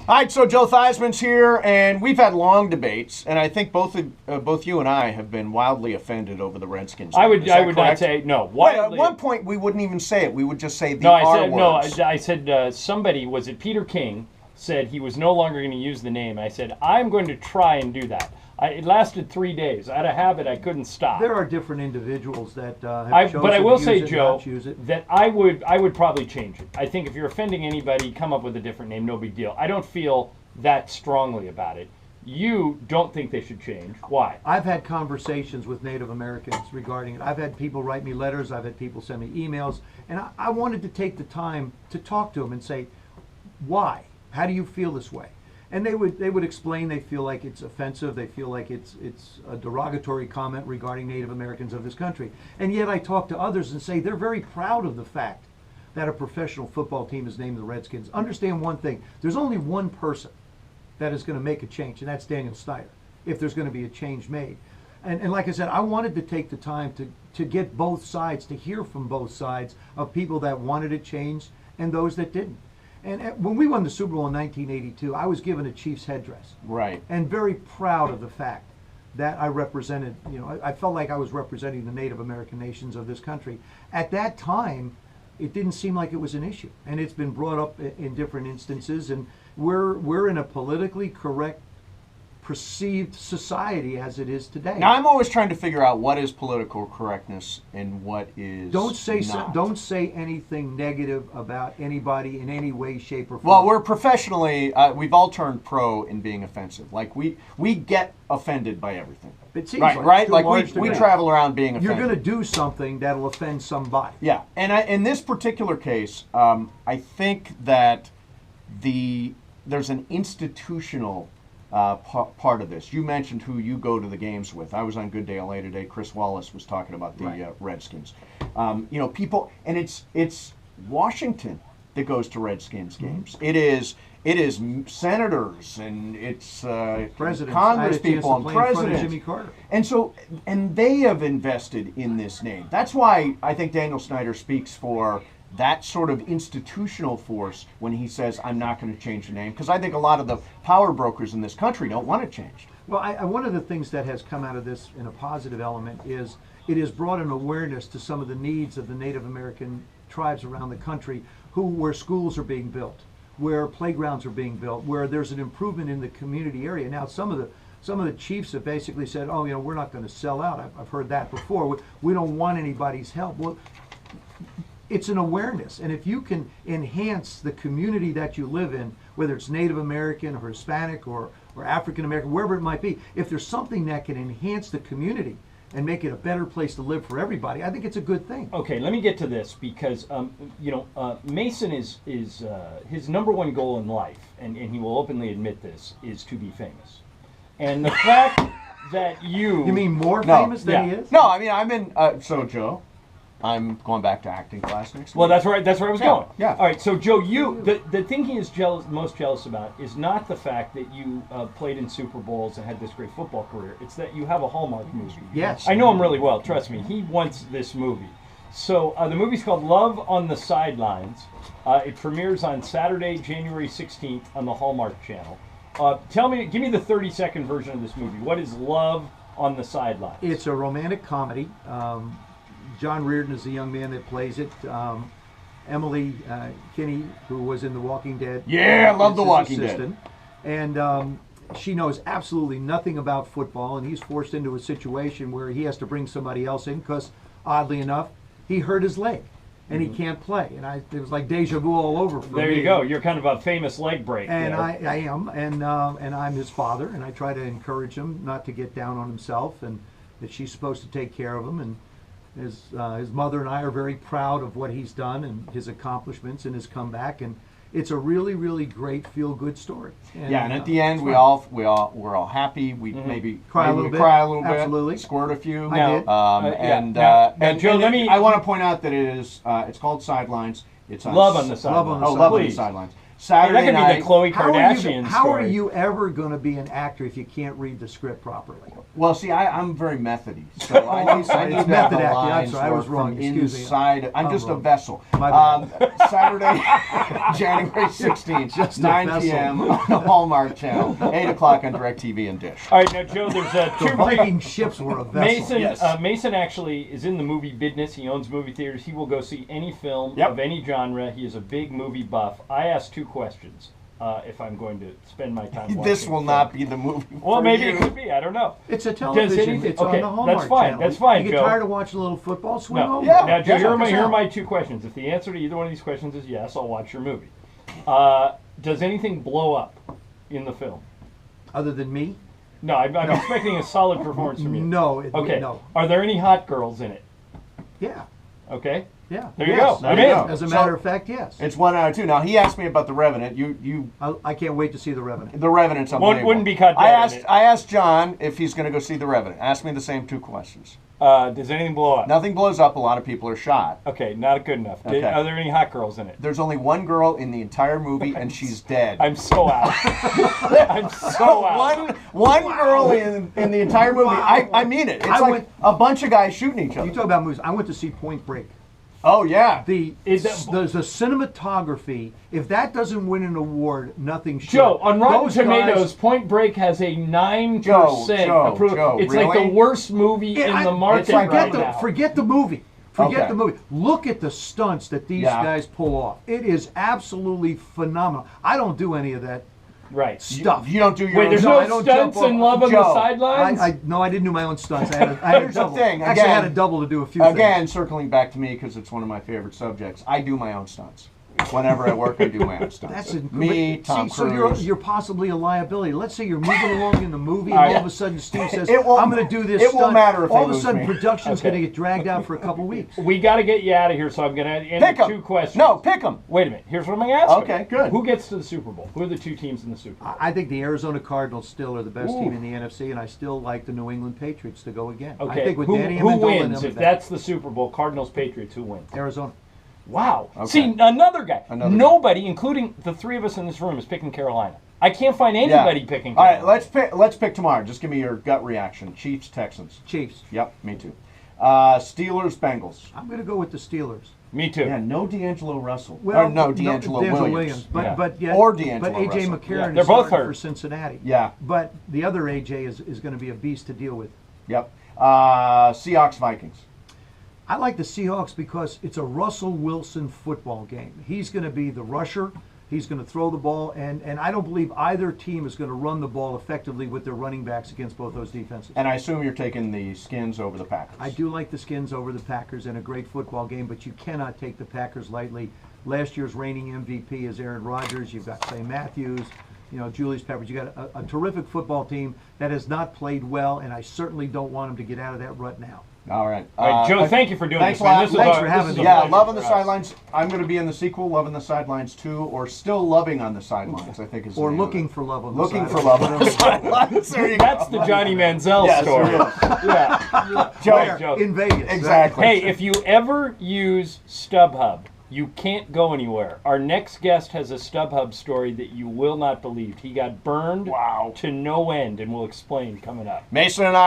All right, so Joe Theismann's here, and we've had long debates, and I think both you and I have been wildly offended over the Redskins. I would not say no. Wait, at one point we wouldn't even say it; we would just say the no. R words. I said somebody, was it Peter King, said he was no longer going to use the name. I said I'm going to try and do that. It lasted 3 days. Out of habit, I couldn't stop. There are different individuals that have chosen but I will say, to Joe, not use it. that I would probably change it. I think if you're offending anybody, come up with a different name. No big deal. I don't feel that strongly about it. You don't think they should change. Why? I've had conversations with Native Americans regarding it. I've had people write me letters. I've had people send me emails. And I wanted to take the time to talk to them and say, why? How do you feel this way? And they would explain they feel like it's offensive. They feel like it's a derogatory comment regarding Native Americans of this country. And yet I talk to others and say they're very proud of the fact that a professional football team is named the Redskins. Understand one thing. There's only one person that is going to make a change, and that's Daniel Snyder, if there's going to be a change made. And like I said, I wanted to take the time to get both sides, to hear from both sides of people that wanted it changed and those that didn't. And when we won the Super Bowl in 1982, I was given a Chiefs headdress. Right. And very proud of the fact that I represented, I felt like I was representing the Native American nations of this country. At that time, it didn't seem like it was an issue. And it's been brought up in different instances. And we're in a politically correct perceived society as it is today. Now, I'm always trying to figure out what is political correctness and what is don't say anything negative about anybody in any way, shape, or form. Well, we're professionally, we've all turned pro in being offensive. Like we get offended by everything. It seems right? Like we travel around being offended. You're going to do something that'll offend somebody. Yeah, and in this particular case, I think that there's an institutional part of this. You mentioned who you go to the games with. I was on Good Day LA today. Chris Wallace was talking about the Redskins. People, and it's Washington that goes to Redskins games. It is senators and it's Congress people and presidents. Jimmy Carter. And they have invested in this name. That's why I think Daniel Snyder speaks for that sort of institutional force when he says, I'm not going to change the name, because I think a lot of the power brokers in this country don't want to change. Well, one of the things that has come out of this in a positive element is it has brought an awareness to some of the needs of the Native American tribes around the country where schools are being built, where playgrounds are being built, where there's an improvement in the community area. Now, some of the chiefs have basically said, oh, we're not going to sell out. I've heard that before. We don't want anybody's help. Well, it's an awareness, and if you can enhance the community that you live in, whether it's Native American or Hispanic or African American, wherever it might be, if there's something that can enhance the community and make it a better place to live for everybody, I think it's a good thing. Okay, let me get to this because Mason is his number one goal in life, and he will openly admit this, is to be famous. And the fact that you mean more famous than he is? No, I mean I'm in. So Joe, I'm going back to acting class next week. Well, that's where I was going. Yeah. All right. So, Joe, the thing he is most jealous about is not the fact that you played in Super Bowls and had this great football career. It's that you have a Hallmark movie. Yes. I know him really well. Trust me. He wants this movie. So the movie's called Love on the Sidelines. It premieres on Saturday, January 16th on the Hallmark Channel. Give me the 30-second version of this movie. What is Love on the Sidelines? It's a romantic comedy. John Reardon is the young man that plays it. Emily Kinney, who was in The Walking Dead. Yeah, I love The Walking Dead. And she knows absolutely nothing about football, and he's forced into a situation where he has to bring somebody else in because, oddly enough, he hurt his leg, and he can't play. And it was like deja vu all over for me. There you go. You're kind of a famous leg break. And I am, and I'm his father, and I try to encourage him not to get down on himself, and that she's supposed to take care of him. And his mother and I are very proud of what he's done and his accomplishments and his comeback, and it's a really, really great feel-good story. And at the end, we're all happy. We maybe cry a little bit. Absolutely. Squirt a few. I did. And Joe, I want to point out that it's called Sidelines. It's on Love on the Sidelines. Love on the Sidelines. Saturday that could night. be the Khloe How are Kardashian how are story. you ever going to be an actor if you can't read the script properly? Well, see, I'm very methody, so I need It's to have method the acting. I'm lines sorry, I was work wrong. from Excuse me. inside. I'm just a wrong. vessel. My bad. Saturday, January 16th, Just a 9 vessel. p.m. on the Hallmark Channel, 8 o'clock on DirecTV and Dish. All right, now Joe, there's The two Viking ships were a vessel. Mason, Yes. Mason actually is in the movie business. He owns movie theaters. He will go see any film Yep. of any genre. He is a big movie buff. I asked 2 questions if I'm going to spend my time watching. This will not be the movie. Well, for maybe you. it could be. I don't know. It's a television. anything- It's on okay, the Hallmark that's fine, Channel. that's fine, You get Joe. tired of watching a little football? Swing No. over. Yeah. Now, Joe, Yeah, here are check us my out. 2 questions. If the answer to either one of these questions is yes, I'll watch your movie. Does anything blow up in the film? Other than me? No, I'm expecting a solid performance from you. No. Okay. No. Are there any hot girls in it? Yeah. Okay. Yeah. There you Yes. go. I'm There you in. go. As a So- matter of fact, yes. It's 1 out of 2. Now, he asked me about The Revenant. I can't wait to see The Revenant. The Revenant's unbelievable. Wouldn't be cut I down, asked, is it? I asked John if he's going to go see The Revenant. Ask me the same 2 questions. Does anything blow up? Nothing blows up. A lot of people are shot. Okay, not good enough. Okay. Are there any hot girls in it? There's only one girl in the entire movie, and she's dead. I'm so out. I'm so out. One girl in the entire movie. Wow. I mean it. It's I like went- a bunch of guys shooting each other. You talk about movies. I went to see Point Break. Oh yeah. The Is that- the cinematography. If that doesn't win an award, nothing should. Joe, on Rotten Those Tomatoes, guys- Point Break has a 9% Joe, approval. Joe, It's like really? the worst movie Yeah, in the I- market like right forget now. Forget the movie. Forget Okay. the movie. Look at the stunts that these Yeah. guys pull off. It is absolutely phenomenal. I don't do any of that Right. stuff. You don't do your Wait, own there's No, no I don't stunts jump and off- love on the Joe, sidelines? No, I didn't do my own stunts. I had a Here's the double. thing, Actually, I had a again- double to do a few Again, things. circling back to me because it's one of my favorite subjects. I do my own stunts. Whenever I work, I do my own stunts. That's a Me, Tom See, so Cruise. you're possibly a liability. Let's say you're moving along in the movie, and All right. all of a sudden Steve says, It won't- "I'm going to do this." it stunt. won't matter if all they of a lose sudden me. production's Okay. going to get dragged out for a couple weeks. We got to get you out of here, so I'm going to end Pick with 'em. 2 questions. No, pick them. Wait a minute. Here's what I'm going to ask. Okay, you. good. Who gets to the Super Bowl? Who are the 2 teams in the Super Bowl? I think the Arizona Cardinals still are the best Ooh. team in the NFC, and I still like the New England Patriots to go again. Okay. I think with who Danny who Amendola and wins them if back. that's the Super Bowl? Cardinals, Patriots. Who wins? Arizona. Wow. Okay. See, another guy. Another guy. Nobody, including the 3 of us in this room, is picking Carolina. I can't find Yeah. anybody picking All Carolina. right, let's pick tomorrow. Just give me your gut reaction. Chiefs, Texans. Chiefs. Yep, me too. Steelers, Bengals. I'm going to go with the Steelers. Me too. Yeah, no D'Angelo Russell. Well, Or no, D'Angelo Williams. But Yeah. but yet, Or D'Angelo but AJ Russell. McCarron Yeah, is they're both starting hurt. for Cincinnati. Yeah. But the other AJ is going to be a beast to deal with. Yep. Seahawks, Vikings. I like the Seahawks because it's a Russell Wilson football game. He's going to be the rusher. He's going to throw the ball, and I don't believe either team is going to run the ball effectively with their running backs against both those defenses. And I assume you're taking the Skins over the Packers. I do like the Skins over the Packers in a great football game, but you cannot take the Packers lightly. Last year's reigning MVP is Aaron Rodgers. You've got Clay Matthews, Julius Peppers. You got a terrific football team that has not played well, and I certainly don't want them to get out of that rut now. All right. All right, Joe, thank you for doing thanks this, a lot. man. This is Thanks a- for this having is me. a Yeah, pleasure Love on the for us. Sidelines. I'm going to be in the sequel, Love on the Sidelines 2, or Still Loving on the Sidelines, I think is the Or name of looking it. for love on the Looking for sidelines. Love on the Sidelines. There you That's go. the Johnny Manziel Yes, story. there is. Yeah. Joe, Joe. In Vegas. Exactly. Hey, if you ever use StubHub, you can't go anywhere. Our next guest has a StubHub story that you will not believe. He got burned Wow. to no end, and we'll explain coming up. Mason and I.